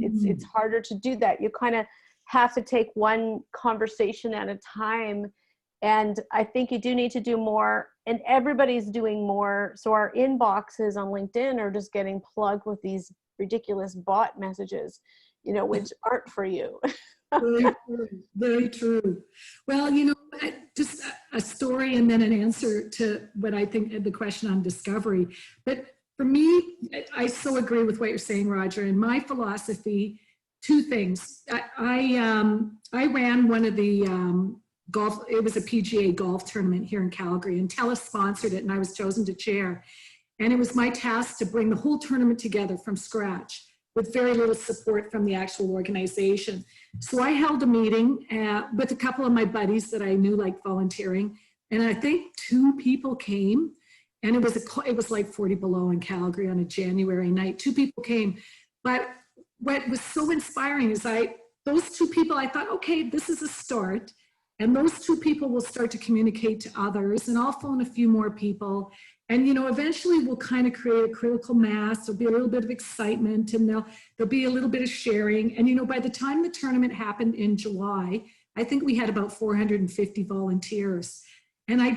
harder to do that. You kind of have to take one conversation at a time. And I think you do need to do more, and everybody's doing more. So our inboxes on LinkedIn are just getting plugged with these ridiculous bot messages, you know, which aren't for you. Very true. Very true. Well, you know, just a story and then an answer to what I think the question on discovery. But for me, I so agree with what you're saying, Roger. And my philosophy, 2 things. I ran one of the golf, it was a PGA golf tournament here in Calgary, and TELUS sponsored it, and I was chosen to chair. And it was my task to bring the whole tournament together from scratch with very little support from the actual organization. So I held a meeting with a couple of my buddies that I knew like volunteering, and I think 2 people came, and it was like 40 below in Calgary on a January night. 2 people came, but what was so inspiring is those 2 people, I thought, okay, this is a start. And those 2 people will start to communicate to others, and I'll phone a few more people. And, you know, eventually we'll kind of create a critical mass. There'll be a little bit of excitement, and there'll be a little bit of sharing. And, you know, by the time the tournament happened in July, I think we had about 450 volunteers. And I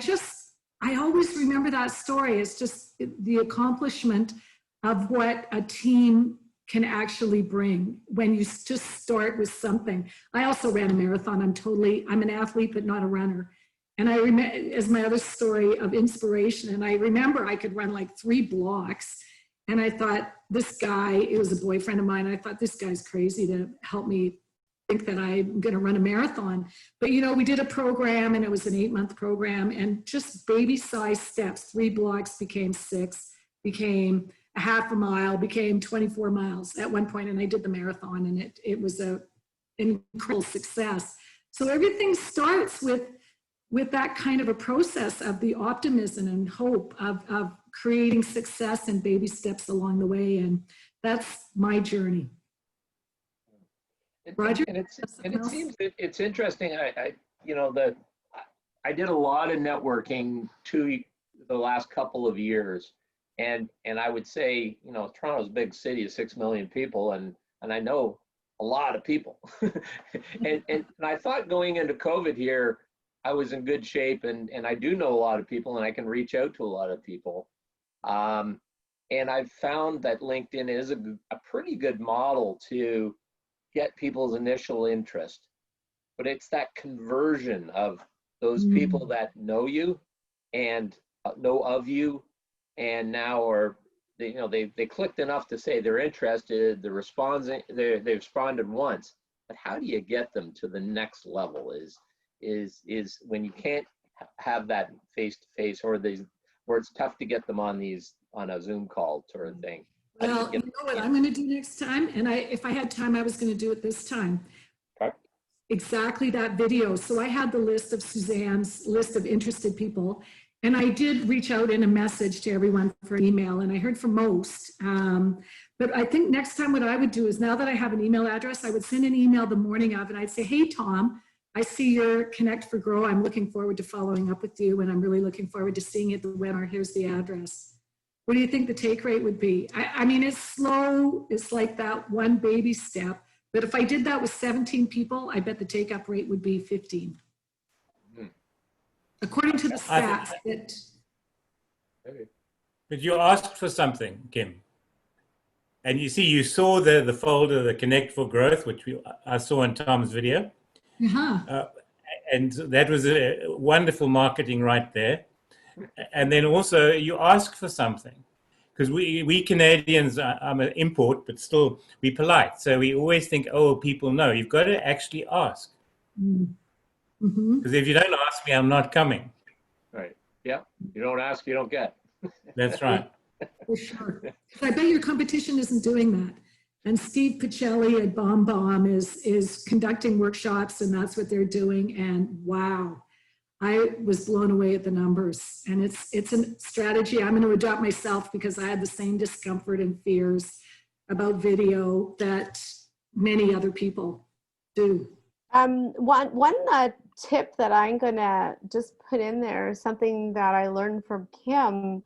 always remember that story. It's just the accomplishment of what a team can actually bring when you just start with something. I also ran a marathon. I'm an athlete, but not a runner. And I remember, as my other story of inspiration, and I remember I could run like 3 blocks. And I thought, this guy, it was a boyfriend of mine, I thought, this guy's crazy to help me think that I'm going to run a marathon. But, you know, we did a program, and it was an 8-month program, and just baby-sized steps. 3 blocks became 6, became a half a mile, became 24 miles at one point, and I did the marathon, and it was an incredible success. So everything starts with that kind of a process of the optimism and hope of creating success and baby steps along the way. And that's my journey. Roger? And it seems that it's interesting. I did a lot of networking the last couple of years. And I would say, you know, Toronto's a big city of 6 million people, and I know a lot of people. and I thought going into COVID here, I was in good shape, and I do know a lot of people, and I can reach out to a lot of people. And I've found that LinkedIn is a pretty good model to get people's initial interest. But it's that conversion of those people that know you and know of you, and now they clicked enough to say they're interested, they've responded once. But how do you get them to the next level is when you can't have that face-to-face, or it's tough to get them on a Zoom call sort of thing. Well, you know what I'm going to do next time, and if I had time, I was going to do it this time. Okay. Exactly that video. So I had the list of Suzanne's list of interested people, and I did reach out in a message to everyone for an email, and I heard from most. But I think next time what I would do is, now that I have an email address, I would send an email the morning of, and I'd say, hey, Tom, I see your Connect for Grow. I'm looking forward to following up with you, and I'm really looking forward to seeing you at the webinar. Here's the address. What do you think the take rate would be? I mean, it's slow. It's like that one baby step. But if I did that with 17 people, I bet the take-up rate would be 15. According to the stats. But you asked for something, Kim. And you see, you saw the folder, the Connect for Growth, which I saw in Tom's video. And that was a wonderful marketing right there. And then also you ask for something, because we Canadians, I'm an import, but still we polite. So we always think, oh, people know. You've got to actually ask. Because if you don't ask me, I'm not coming. Right. Yeah. You don't ask, you don't get. That's right. For sure. I bet your competition isn't doing that. And Steve Pacelli at Bomb Bomb is conducting workshops, and that's what they're doing. And wow, I was blown away at the numbers. And it's a strategy I'm going to adopt myself, because I had the same discomfort and fears about video that many other people do. One tip that I'm going to just put in there, something that I learned from Kim,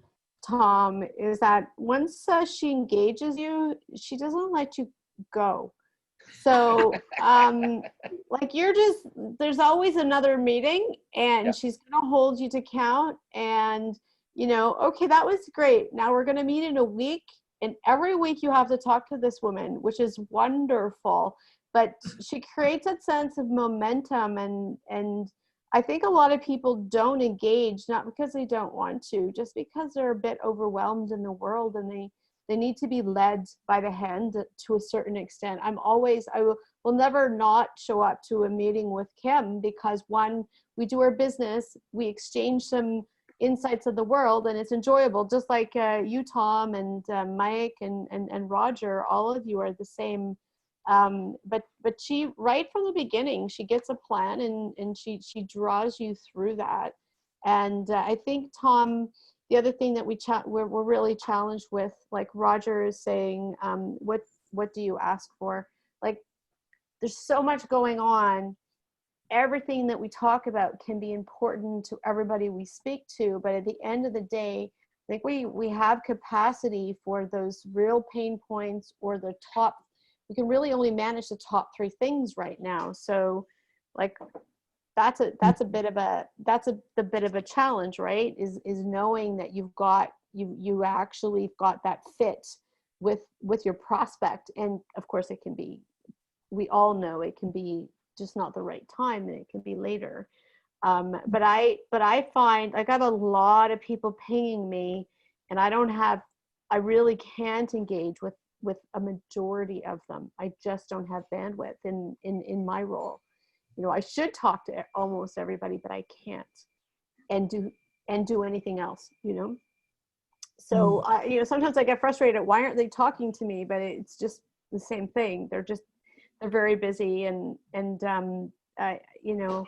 Tom, is that once she engages you, she doesn't let you go. So like there's always another meeting, and she's going to hold you to account, and okay, that was great. Now we're going to meet in a week, and every week you have to talk to this woman, which is wonderful. But she creates a sense of momentum, and I think a lot of people don't engage, not because they don't want to, just because they're a bit overwhelmed in the world, and they need to be led by the hand to a certain extent. I will never not show up to a meeting with Kim, because one, we do our business, we exchange some insights of the world, and it's enjoyable. Just like you, Tom, and Mike, and Roger, all of you are the same. But she, right from the beginning, she gets a plan, and she draws you through that. And I think, Tom, the other thing that we're really challenged with, like Roger is saying, what do you ask for? Like, there's so much going on. Everything that we talk about can be important to everybody we speak to, but at the end of the day, I think we have capacity for those real pain points, or the top. We can really only manage the top 3 things right now. So, like, that's a bit of a challenge, right? Is knowing that you actually got that fit with your prospect. And of course, it can be, we all know it can be just not the right time, and it can be later. But I find I got a lot of people pinging me, and I don't have I really can't engage with a majority of them. I just don't have bandwidth in my role. You know, I should talk to almost everybody, but I can't and do anything else, you know? So, you know, sometimes I get frustrated. Why aren't they talking to me? But it's just the same thing. They're very busy and you know,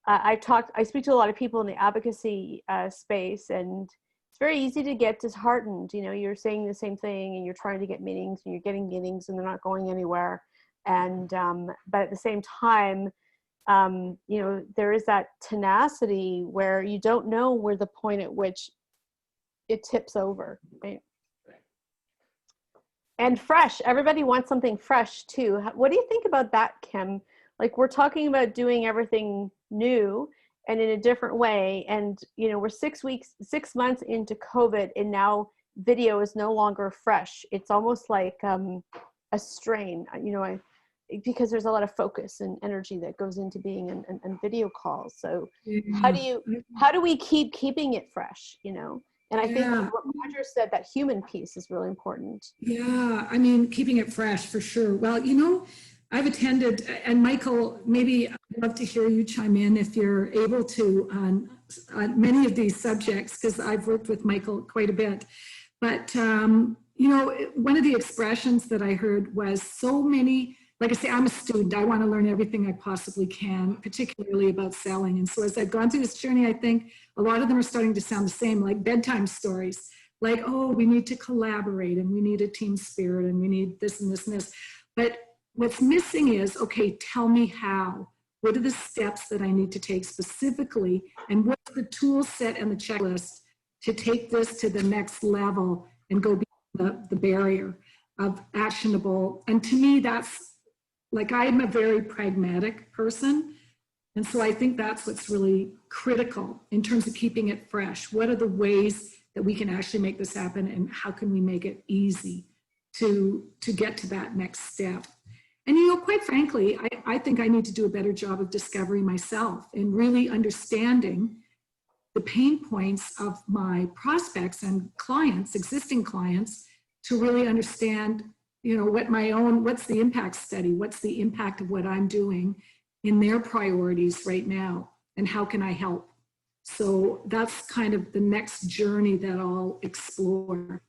I speak to a lot of people in the advocacy space, and it's very easy to get disheartened. You know, you're saying the same thing and you're trying to get meetings and you're getting meetings and they're not going anywhere. And, but at the same time, you know, there is that tenacity where you don't know where the point at which it tips over, right? And fresh, everybody wants something fresh too. What do you think about that, Kim? Like, we're talking about doing everything new and in a different way. And, you know, we're 6 months into COVID, and now video is no longer fresh. It's almost like a strain, you know, because there's a lot of focus and energy that goes into being in video calls. So how do we keeping it fresh, you know? And I think what Roger said, that human piece is really important. Yeah, I mean, keeping it fresh for sure. Well, you know, I've attended, and Michael, maybe I'd love to hear you chime in if you're able to on many of these subjects, because I've worked with Michael quite a bit. But, you know, one of the expressions that I heard was so many, like I say, I'm a student. I want to learn everything I possibly can, particularly about selling. And so as I've gone through this journey, I think a lot of them are starting to sound the same, like bedtime stories, like, oh, we need to collaborate and we need a team spirit and we need this and this and this. But what's missing is, okay, tell me how. What are the steps that I need to take specifically? And what's the tool set and the checklist to take this to the next level and go beyond the barrier of actionable? And to me, that's, like, I'm a very pragmatic person. And so I think that's what's really critical in terms of keeping it fresh. What are the ways that we can actually make this happen, and how can we make it easy to get to that next step? And, you know, quite frankly, I think I need to do a better job of discovery myself and really understanding the pain points of my prospects and clients, existing clients, to really understand, you know, what's the impact study? What's the impact of what I'm doing in their priorities right now? And how can I help? So that's kind of the next journey that I'll explore.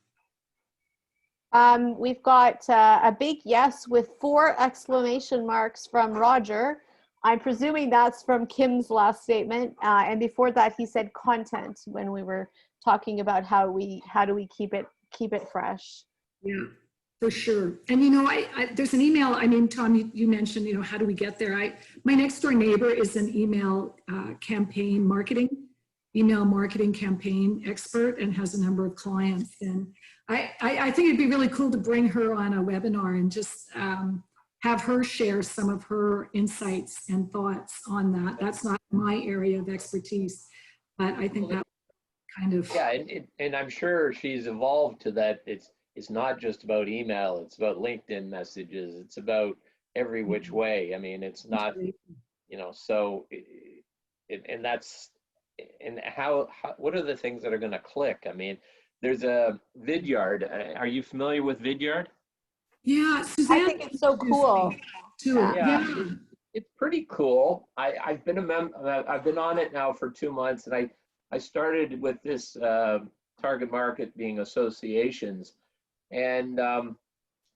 We've got a big yes with 4 exclamation marks from Roger. I'm presuming that's from Kim's last statement. And before that, he said content when we were talking about how do we keep it fresh. Yeah, for sure. And, you know, there's an email, I mean, Tom, you mentioned, you know, how do we get there? My next door neighbor is an email email marketing campaign expert, and has a number of clients. And I think it'd be really cool to bring her on a webinar and just have her share some of her insights and thoughts on that. That's not my area of expertise, but I think that kind of. Yeah, and I'm sure she's evolved to that. It's not just about email, it's about LinkedIn messages, it's about every which way. I mean, it's not, you know, so, and that's, and how what are the things that are going to click? I mean, there's a Vidyard. Are you familiar with Vidyard? Yeah, Suzanne, I think it's so cool. Too. Yeah. It's pretty cool. I've been I've been on it now for 2 months, and I started with this target market being associations, and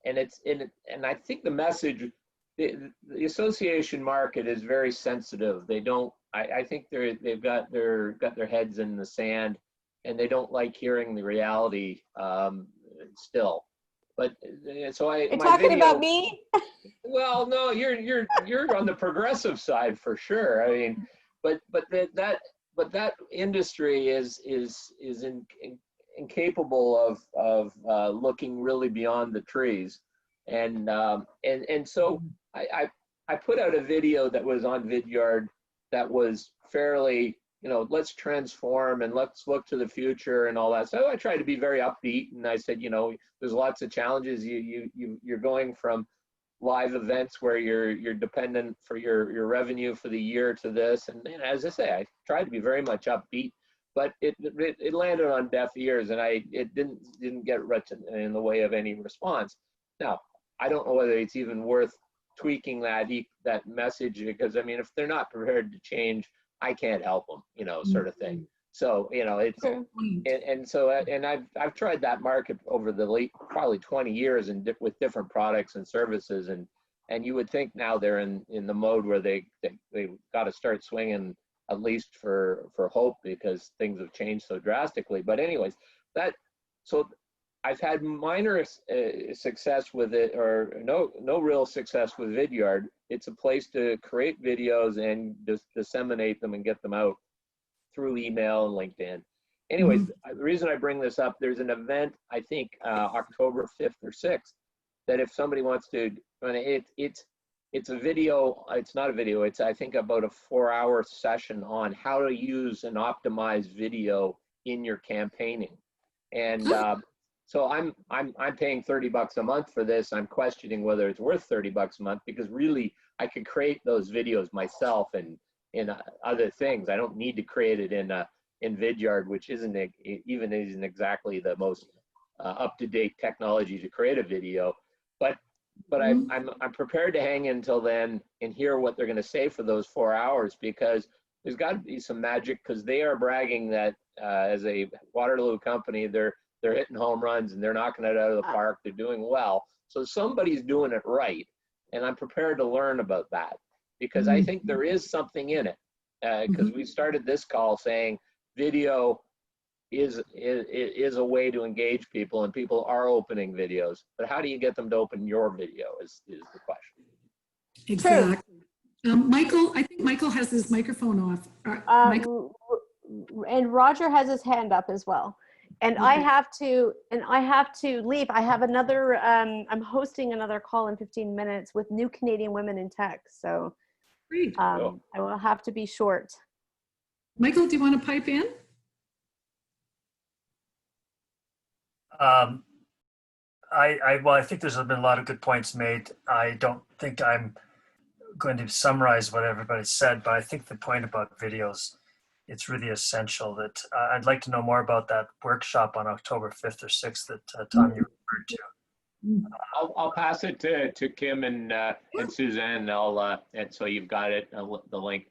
it's and I think the message, the association market is very sensitive. They don't. I think they've got their heads in the sand, and they don't like hearing the reality still. But so You're talking about me? Well, no, you're on the progressive side for sure. I mean, but that industry is incapable of looking really beyond the trees, and so I put out a video that was on Vidyard that was fairly, you know, let's transform and let's look to the future and all that. So I tried to be very upbeat, and I said, you know, there's lots of challenges. You're going from live events where you're dependent for your revenue for the year to this, and as I say, I tried to be very much upbeat, but it landed on deaf ears, and it didn't get much in the way of any response. Now, I don't know whether it's even worth tweaking that message, because I mean, if they're not prepared to change, I can't help them, you know, sort of thing. So, you know, it's and I've tried that market over the probably 20 years and with different products and services, and you would think now they're in the mode where they got to start swinging, at least for hope, because things have changed so drastically. But anyways, so I've had minor success with it, or no real success with Vidyard. It's a place to create videos and just disseminate them and get them out through email and LinkedIn. Anyways, the reason I bring this up, there's an event, I think October 5th or 6th, that if somebody wants to, it's a video, it's not a video, it's I think about a 4-hour session on how to use and optimize video in your campaigning. And so I'm paying $30 a month for this. I'm questioning whether it's worth $30 a month, because really I could create those videos myself and in other things. I don't need to create it in Vidyard, which isn't exactly the most up-to-date technology to create a video. But I'm prepared to hang until then and hear what they're going to say for those 4 hours, because there's got to be some magic, because they are bragging that as a Waterloo company, they're hitting home runs and they're knocking it out of the park. They're doing well. So somebody's doing it right. And I'm prepared to learn about that, because I think there is something in it. Because we started this call saying video is a way to engage people, and people are opening videos. But how do you get them to open your video is the question. Exactly. Michael, I think Michael has his microphone off. And Roger has his hand up as well. And I have to leave. I have another, I'm hosting another call in 15 minutes with New Canadian Women in Tech. So I will have to be short. Michael, do you want to pipe in? Well, I think there's been a lot of good points made. I don't think I'm going to summarize what everybody said, but I think the point about videos, it's really essential that I'd like to know more about that workshop on October 5th or 6th that Tom, you referred to. I'll pass it to Kim and Suzanne. And so you've got it, the link.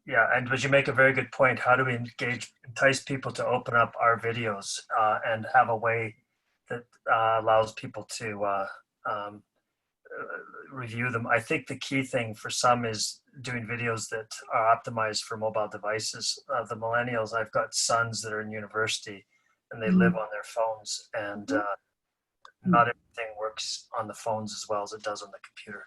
Yeah, and but you make a very good point. How do we entice people to open up our videos and have a way that allows people to review them? I think the key thing for some is doing videos that are optimized for mobile devices. The millennials, I've got sons that are in university and they live on their phones, and not everything works on the phones as well as it does on the computer.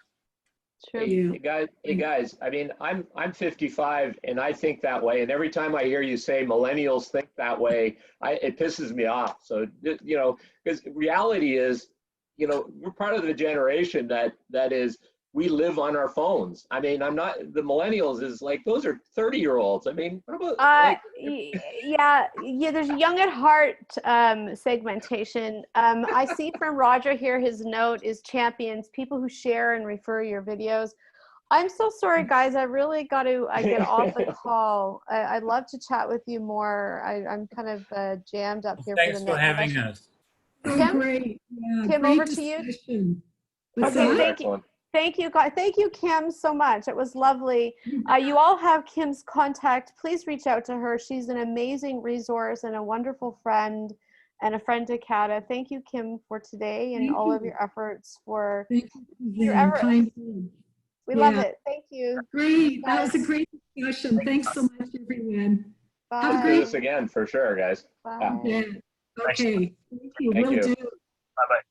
True. Hey guys, I mean, I'm 55 and I think that way. And every time I hear you say millennials think that way, it pisses me off. So, you know, because reality is, you know, we're part of the generation that is, we live on our phones. I mean, the millennials is like, those are 30-year-olds. I mean, what about yeah, there's young at heart segmentation. I see from Roger here, his note is champions, people who share and refer your videos. I'm so sorry, guys. I really got to get off the call. I'd love to chat with you more. I'm kind of jammed up here. Thanks for having us. Kim? Great. Yeah, Kim, great over to you. discussion. Okay, thank you. Thank you, guys. Thank you, Kim, so much. It was lovely. You all have Kim's contact. Please reach out to her. She's an amazing resource and a wonderful friend and a friend to Kata. Thank you, Kim, for today and all of your efforts for your Everest. We love it. Thank you. Great. That was a great discussion. Thanks so much, everyone. Bye. Have a do great this again for sure, guys. Bye. Yeah. Okay. Thank you. Thank Will you. do. Bye-bye.